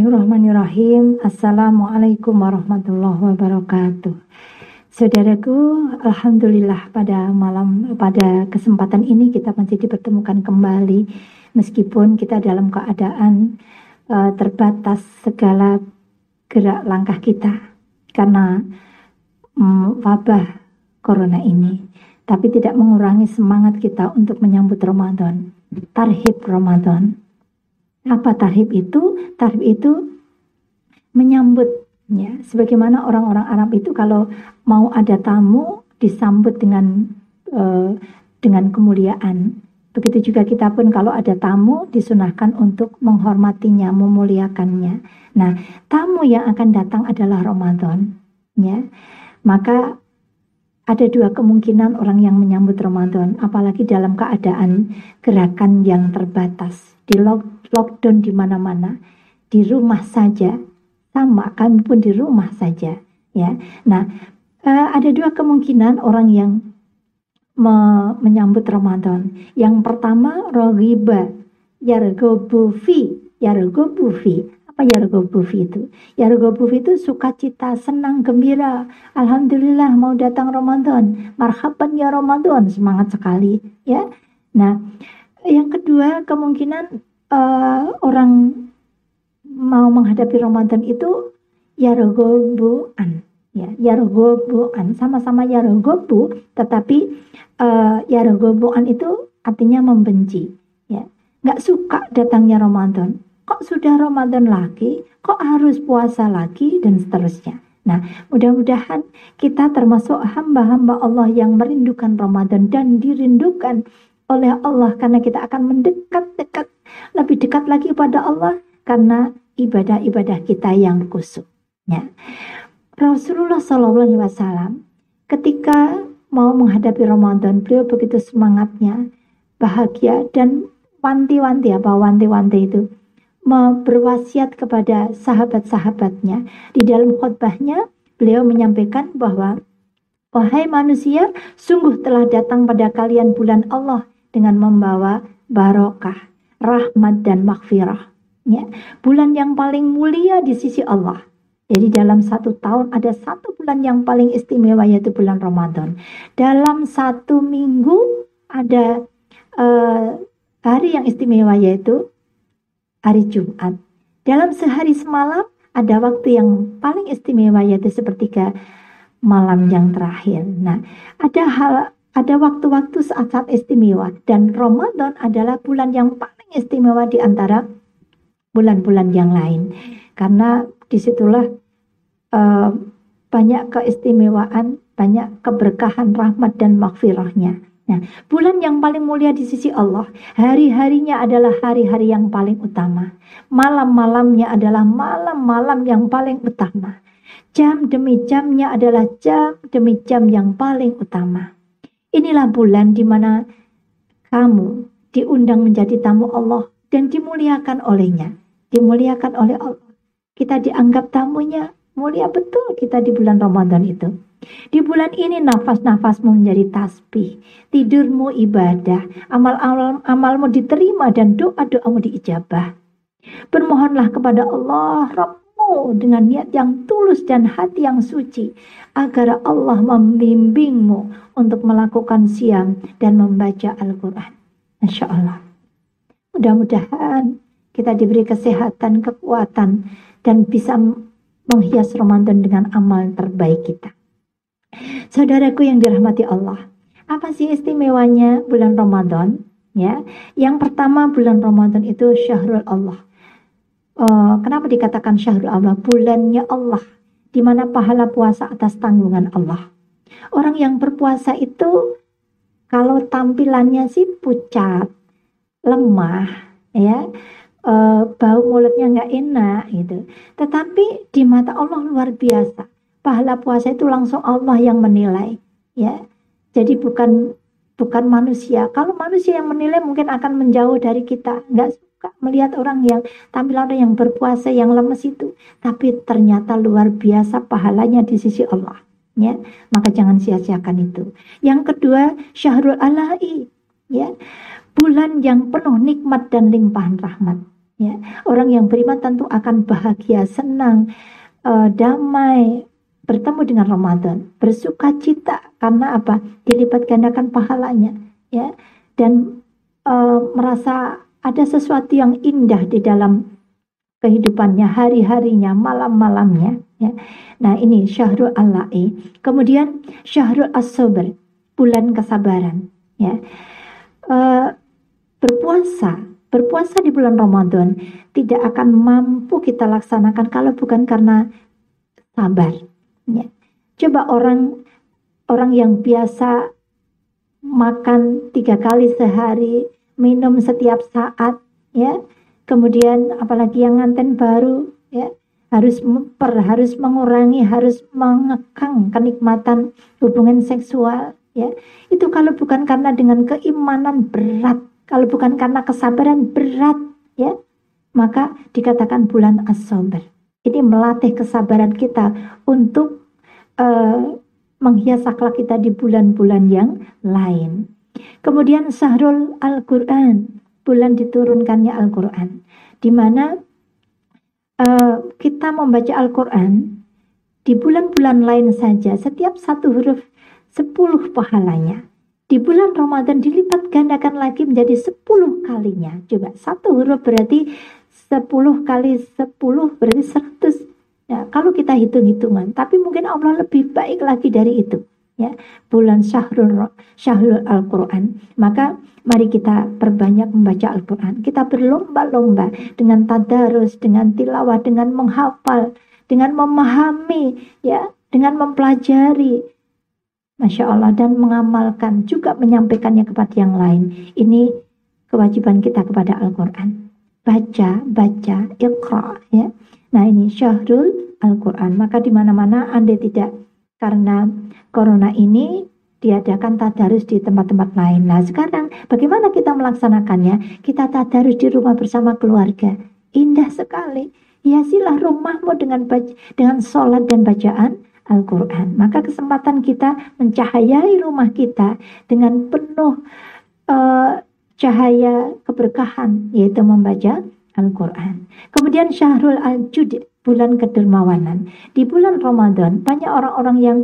Bismillahirrahmanirrahim. Assalamualaikum warahmatullahi wabarakatuh. Saudaraku, alhamdulillah pada kesempatan ini kita masih dipertemukan kembali meskipun kita dalam keadaan terbatas segala gerak langkah kita karena wabah corona ini, tapi tidak mengurangi semangat kita untuk menyambut Ramadan, tarhib Ramadan. Apa tarhib itu? Tarhib itu menyambut, ya, sebagaimana orang-orang Arab itu kalau mau ada tamu disambut dengan kemuliaan. Begitu juga kita pun kalau ada tamu disunahkan untuk menghormatinya, memuliakannya. Nah, tamu yang akan datang adalah Ramadan, ya. Maka ada dua kemungkinan orang yang menyambut Ramadan, apalagi dalam keadaan gerakan yang terbatas, di lockdown di mana-mana, di rumah saja, sama kami pun di rumah saja, ya. Nah, ada dua kemungkinan orang yang menyambut Ramadan. Yang pertama, raghiba yarghabu fi. Apa yarghabu fi itu? Yarghabu fi itu sukacita, senang, gembira. Alhamdulillah mau datang Ramadan. Marhaban ya Ramadan, semangat sekali, ya. Nah, yang kedua kemungkinan orang mau menghadapi Ramadan itu yarghabuan, ya, yarghabuan, sama-sama yarghabu, tetapi yarghabuan itu artinya membenci, ya, nggak suka datangnya Ramadan. Kok sudah Ramadan lagi? Kok harus puasa lagi? Dan seterusnya. Nah, mudah-mudahan kita termasuk hamba-hamba Allah yang merindukan Ramadan dan dirindukan oleh Allah, karena kita akan mendekat-dekat, lebih dekat lagi pada Allah karena ibadah-ibadah kita yang khusyuk, ya. Rasulullah SAW ketika mau menghadapi Ramadan, beliau begitu semangatnya, bahagia, dan wanti-wanti itu berwasiat kepada sahabat-sahabatnya. Di dalam khutbahnya beliau menyampaikan bahwa, wahai manusia, sungguh telah datang pada kalian bulan Allah dengan membawa barokah, rahmat dan maghfirah, ya. Bulan yang paling mulia di sisi Allah. Jadi dalam satu tahun ada satu bulan yang paling istimewa, yaitu bulan Ramadan. Dalam satu minggu ada hari yang istimewa, yaitu hari Jumat. Dalam sehari semalam ada waktu yang paling istimewa, yaitu sepertiga malam yang terakhir. Nah, ada waktu-waktu saat-saat istimewa, dan Ramadan adalah bulan yang paling istimewa di antara bulan-bulan yang lain, karena disitulah banyak keistimewaan, banyak keberkahan, rahmat dan maghfirahnya. Nah, bulan yang paling mulia di sisi Allah, hari-harinya adalah hari-hari yang paling utama, malam-malamnya adalah malam-malam yang paling utama, jam demi jamnya adalah jam demi jam yang paling utama. Inilah bulan di mana kamu diundang menjadi tamu Allah dan dimuliakan olehnya, dimuliakan oleh Allah. Kita dianggap tamunya, mulia betul kita di bulan Ramadan itu. Di bulan ini nafas-nafasmu menjadi tasbih, tidurmu ibadah, amalmu diterima dan doa-doamu diijabah. Bermohonlah kepada Allah Rabbmu dengan niat yang tulus dan hati yang suci, agar Allah membimbingmu untuk melakukan siam dan membaca Al-Quran. Insya Allah. Mudah-mudahan kita diberi kesehatan, kekuatan, dan bisa menghias Ramadan dengan amal terbaik kita. Saudaraku yang dirahmati Allah, apa sih istimewanya bulan Ramadan? Ya, yang pertama, bulan Ramadan itu syahrul Allah. Kenapa dikatakan syahrul Allah? Bulannya Allah, di mana pahala puasa atas tanggungan Allah. Orang yang berpuasa itu kalau tampilannya sih pucat, lemah, ya, bau mulutnya nggak enak gitu. Tetapi di mata Allah luar biasa. Pahala puasa itu langsung Allah yang menilai, ya. Jadi bukan manusia. Kalau manusia yang menilai mungkin akan menjauh dari kita, nggak suka melihat orang yang tampilan orang yang berpuasa yang lemes itu. Tapi ternyata luar biasa pahalanya di sisi Allah, ya. Maka jangan sia-siakan itu. Yang kedua, syahrul ala'i, ya. Bulan yang penuh nikmat dan limpahan rahmat. Ya, orang yang beriman tentu akan bahagia, senang, damai, bertemu dengan Ramadan, bersuka cita karena apa? Dilipat gandakan pahalanya, ya, dan merasa ada sesuatu yang indah di dalam kehidupannya, hari-harinya, malam-malamnya, ya. Nah, ini Syahrul Al-La'i. Kemudian Syahrul As-Sabr, bulan kesabaran, ya. Berpuasa di bulan Ramadan tidak akan mampu kita laksanakan kalau bukan karena sabar. Ya. Coba orang yang biasa makan 3 kali sehari, minum setiap saat, ya. Kemudian apalagi yang nganten baru, ya, harus mengurangi, harus mengekang kenikmatan hubungan seksual, ya. Itu kalau bukan karena dengan keimanan berat, kalau bukan karena kesabaran berat, ya, maka dikatakan bulan As-Sabr. Ini melatih kesabaran kita untuk menghias akhlak kita di bulan-bulan yang lain. Kemudian Syahrul Al-Quran, bulan diturunkannya Al-Quran, di mana kita membaca Al-Quran di bulan-bulan lain saja, setiap satu huruf 10 pahalanya. Di bulan Ramadan dilipat gandakan lagi menjadi 10 kalinya. Coba, satu huruf berarti 10 kali 10 berarti 100. Ya, kalau kita hitung-hitungan, tapi mungkin Allah lebih baik lagi dari itu. Ya, bulan Syahrul Al-Quran. Maka mari kita perbanyak membaca Al-Quran. Kita berlomba-lomba dengan tadarus, dengan tilawah, dengan menghafal, dengan memahami, ya, dengan mempelajari. Masya Allah, dan mengamalkan, juga menyampaikannya kepada yang lain. Ini kewajiban kita kepada Al-Quran. Baca, iqra, ya. Nah, ini Syahrul Al-Quran. Maka di mana-mana Anda tidak, karena corona ini diadakan tadarus di tempat-tempat lain. Nah, sekarang bagaimana kita melaksanakannya? Kita tadarus di rumah bersama keluarga. Indah sekali. Hiasilah rumahmu dengan sholat dan bacaan Al-Quran. Maka kesempatan kita mencahayai rumah kita dengan penuh cahaya keberkahan, yaitu membaca Al-Quran. Kemudian Syahrul Al-Jud, bulan kedermawanan. Di bulan Ramadan banyak orang-orang yang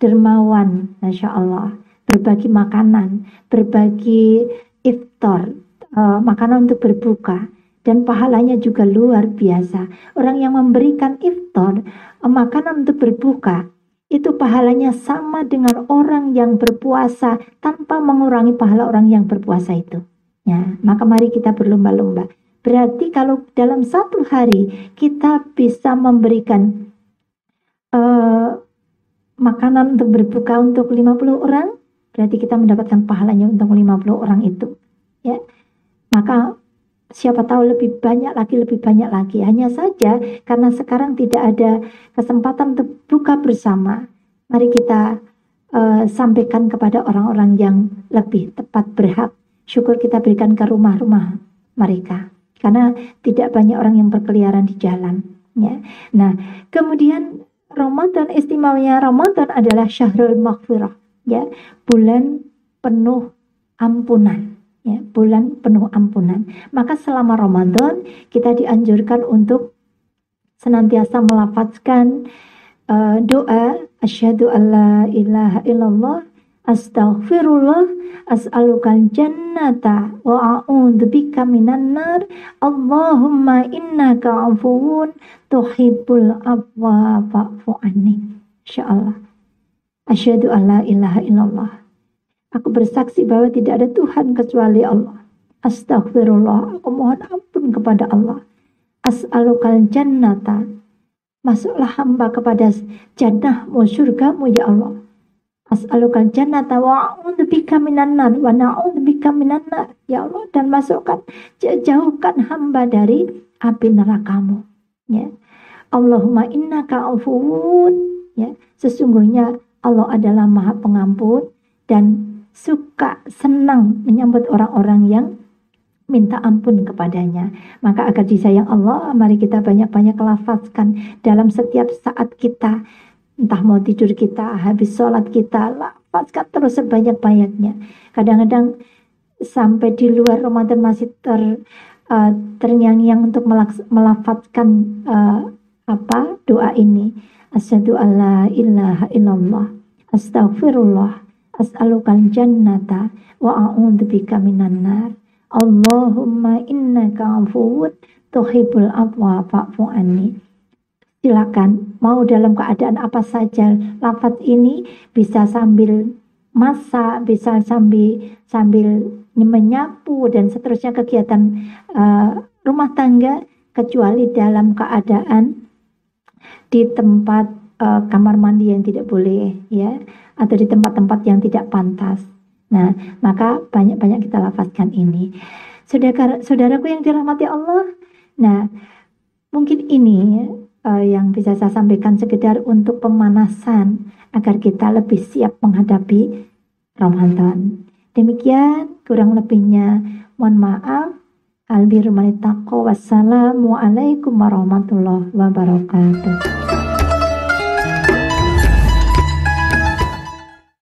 dermawan, Masya Allah, berbagi makanan, berbagi iftar, makanan untuk berbuka, dan pahalanya juga luar biasa. Orang yang memberikan iftar, makanan untuk berbuka, itu pahalanya sama dengan orang yang berpuasa tanpa mengurangi pahala orang yang berpuasa itu. Ya, maka mari kita berlomba-lomba. Berarti kalau dalam satu hari kita bisa memberikan makanan untuk berbuka untuk 50 orang, berarti kita mendapatkan pahalanya untuk 50 orang itu. Ya, maka siapa tahu lebih banyak lagi. Hanya saja karena sekarang tidak ada kesempatan untuk buka bersama, mari kita sampaikan kepada orang-orang yang lebih tepat berhak. Syukur kita berikan ke rumah-rumah mereka, karena tidak banyak orang yang berkeliaran di jalan. Ya. Nah, kemudian Ramadan, istimewanya Ramadan adalah Syahrul Maghfirah, ya, bulan penuh ampunan. Ya, bulan penuh ampunan. Maka selama Ramadan kita dianjurkan untuk senantiasa melafazkan doa asyhadu alla ilaha illallah, astaghfirullah, as'alukal jannata wa a'udzubika minan nar, Allahumma innaka afuwun tuhibbul afwa fa'fu anni. Insyaallah. Asyhadu alla ilaha illallah, aku bersaksi bahwa tidak ada Tuhan kecuali Allah. Astaghfirullah, aku mohon ampun kepada Allah. As'alukal jannata, masuklah hamba kepada jannahmu, surgamu ya Allah. As'alukal jannata wa a'udzubika minan nar wa na'udzubika minan nar, ya Allah, dan masukkan, jauhkan hamba dari api nerakamu. Ya. Allahumma innaka afuwun, ya, sesungguhnya Allah adalah Maha Pengampun dan suka, senang menyambut orang-orang yang minta ampun kepadanya. Maka agar disayang Allah, mari kita banyak-banyak lafazkan dalam setiap saat kita, entah mau tidur kita, habis sholat kita, lafazkan terus sebanyak-banyaknya. Kadang-kadang sampai di luar Ramadan masih terngiang-ngiang untuk melafadzkan doa ini. Asyhadu alla ilaha illallah, astaghfirullah, as'alukal jannata wa a'udzubika minan nar. Allahumma innaka afuwwun tuhibbul afwa fa'fu anni. Silakan, mau dalam keadaan apa saja, lafaz ini bisa sambil masak, bisa sambil menyapu dan seterusnya kegiatan rumah tangga, kecuali dalam keadaan di tempat kamar mandi yang tidak boleh, ya, atau di tempat-tempat yang tidak pantas. Nah, maka banyak-banyak kita lafazkan ini. Saudaraku yang dirahmati Allah, nah mungkin ini yang bisa saya sampaikan sekedar untuk pemanasan agar kita lebih siap menghadapi Ramadan. Demikian kurang lebihnya, mohon maaf. Wassalamualaikum warahmatullahi wabarakatuh.